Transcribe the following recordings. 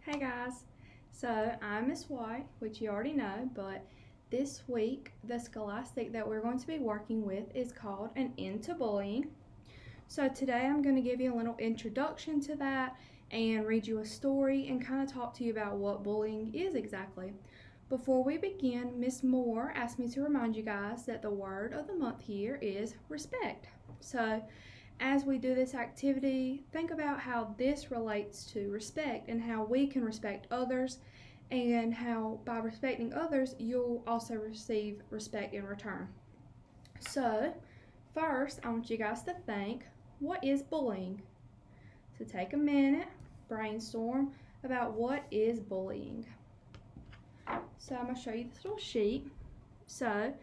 Hey guys, so I'm Miss White, which you already know, but this week the scholastic that we're going to be working with is called An End to Bullying. So today I'm going to give you a little introduction to that and read you a story and kind of talk to you about what bullying is exactly. Before we begin, Miss Moore asked me to remind you guys that the word of the month here is respect. So as we do this activity, think about how this relates to respect and how we can respect others, and how by respecting others, you'll also receive respect in return. So, first, I want you guys to think, what is bullying? So take a minute, brainstorm about what is bullying. So I'm going to show you this little sheet. So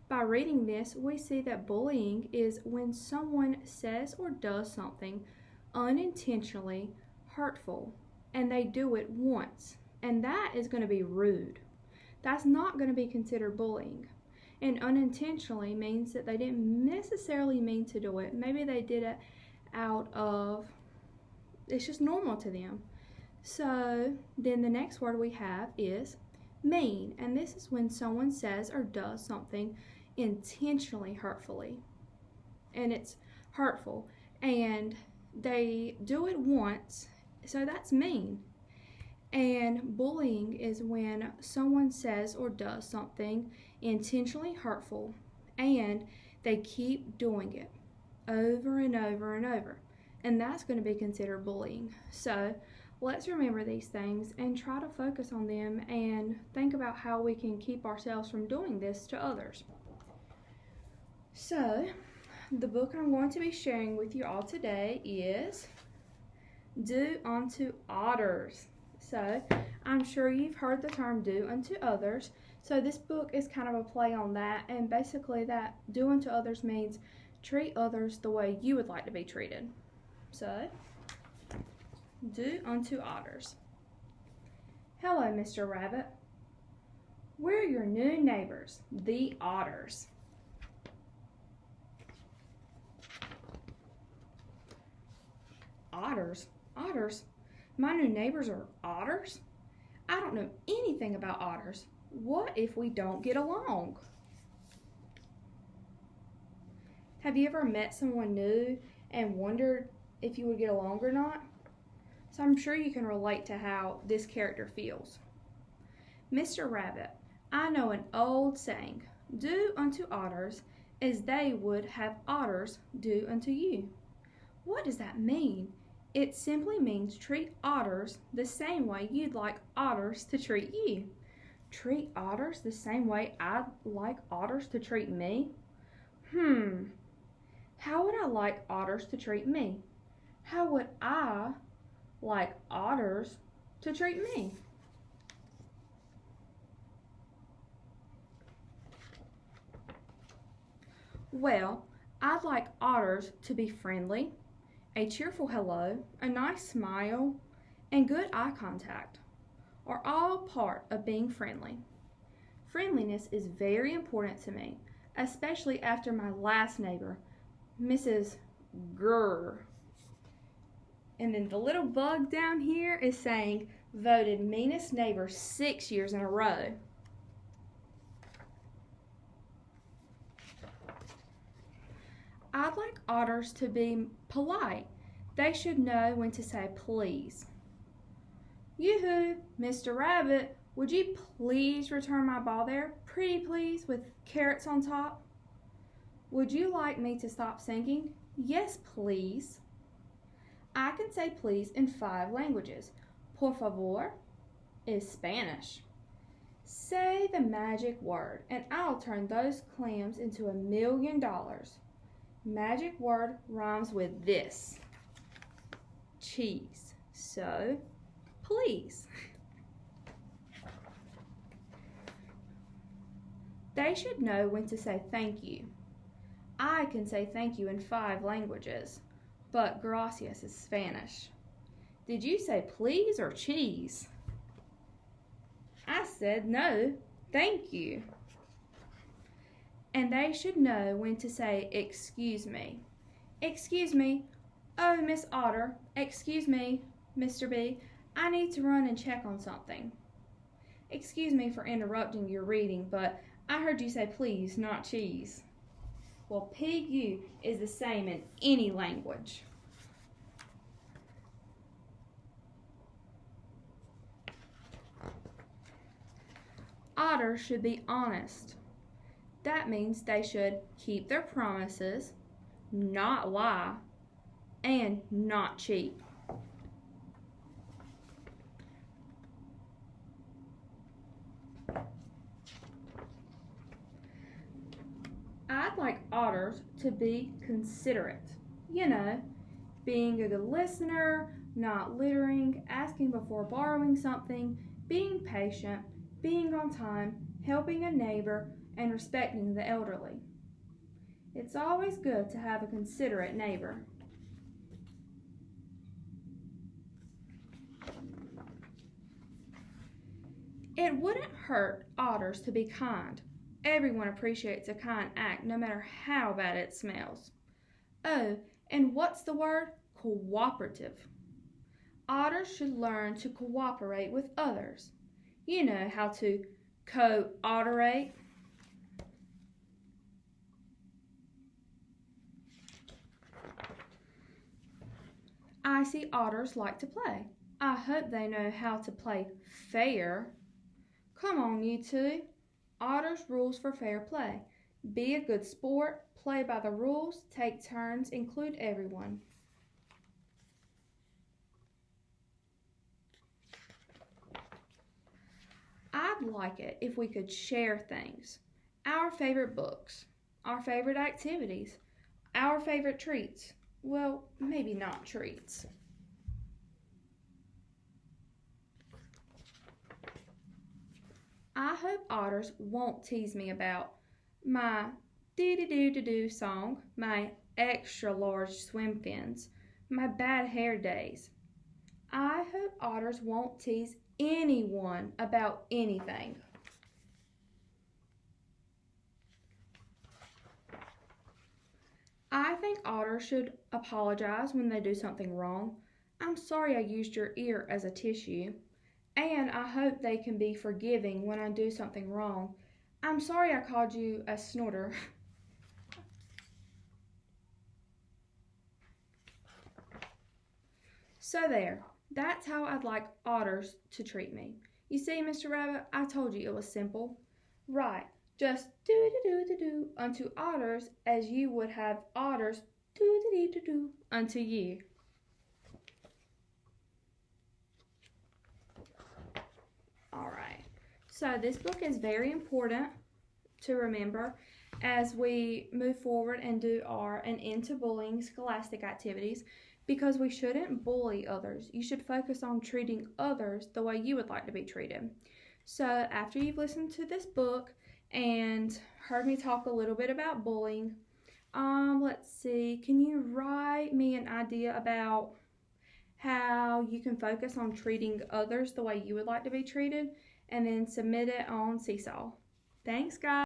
by reading this, we see that bullying is when someone says or does something unintentionally hurtful and they do it once, and that is going to be rude. That's not going to be considered bullying. And unintentionally means that they didn't necessarily mean to do it. Maybe they did it out of, it's just normal to them. So then the next word we have is mean, and this is when someone says or does something intentionally hurtfully, and it's hurtful and they do it once, so that's mean. And bullying is when someone says or does something intentionally hurtful and they keep doing it over and over and over, and that's going to be considered bullying. So let's remember these things and try to focus on them and think about how we can keep ourselves from doing this to others. So, the book I'm going to be sharing with you all today is Do Unto Otters. So, I'm sure you've heard the term do unto others. So, this book is kind of a play on that, and basically that do unto others means treat others the way you would like to be treated. So, Do Unto Otters. Hello, Mr. Rabbit. We're your new neighbors, the Otters. Otters? Otters? My new neighbors are otters? I don't know anything about otters. What if we don't get along? Have you ever met someone new and wondered if you would get along or not? So I'm sure you can relate to how this character feels. Mr. Rabbit, I know an old saying, do unto otters as they would have otters do unto you. What does that mean? It simply means treat otters the same way you'd like otters to treat you. Treat otters the same way I'd like otters to treat me? How would I like otters to treat me? How would I like otters to treat me? Well, I'd like otters to be friendly, a cheerful hello, a nice smile, and good eye contact are all part of being friendly. Friendliness is very important to me, especially after my last neighbor, Mrs. Grr. And then the little bug down here is saying, voted meanest neighbor 6 years in a row. I'd like otters to be polite. They should know when to say please. Yoo-hoo, Mr. Rabbit, would you please return my ball there, pretty please, with carrots on top? Would you like me to stop singing? Yes, please. I can say please in 5 languages. Por favor is Spanish. Say the magic word, and I'll turn those clams into $1 million. Magic word rhymes with this. Cheese. So, please. They should know when to say thank you. I can say thank you in 5 languages, but gracias is Spanish. Did you say please or cheese? I said no, thank you. And they should know when to say excuse me. Excuse me, oh Miss Otter, excuse me, Mr. B, I need to run and check on something. Excuse me for interrupting your reading, but I heard you say please, not cheese. Well, pig is the same in any language. Otters should be honest. That means they should keep their promises, not lie, and not cheat. I'd like otters to be considerate. You know, being a good listener, not littering, asking before borrowing something, being patient, being on time, helping a neighbor, and respecting the elderly. It's always good to have a considerate neighbor. It wouldn't hurt otters to be kind. Everyone appreciates a kind act, no matter how bad it smells. Oh, and what's the word? Cooperative. Otters should learn to cooperate with others. You know how to co-otterate. I see otters like to play. I hope they know how to play fair. Come on, you two. Otters' rules for fair play. Be a good sport, play by the rules, take turns, include everyone. I'd like it if we could share things. Our favorite books, our favorite activities, our favorite treats. Well, maybe not treats. I hope otters won't tease me about my doo-doo-doo-doo song, my extra large swim fins, my bad hair days. I hope otters won't tease anyone about anything. I think otters should apologize when they do something wrong. I'm sorry I used your ear as a tissue. And I hope they can be forgiving when I do something wrong. I'm sorry I called you a snorter. So there, that's how I'd like otters to treat me. You see, Mr. Rabbit, I told you it was simple. Right, just do-do-do-do-do unto otters as you would have otters do-do-do-do-do unto you. Alright, so this book is very important to remember as we move forward and do our An End to Bullying scholastic activities, because we shouldn't bully others. You should focus on treating others the way you would like to be treated. So after you've listened to this book and heard me talk a little bit about bullying, let's see, can you write me an idea about how you can focus on treating others the way you would like to be treated, and then submit it on Seesaw. Thanks, guys.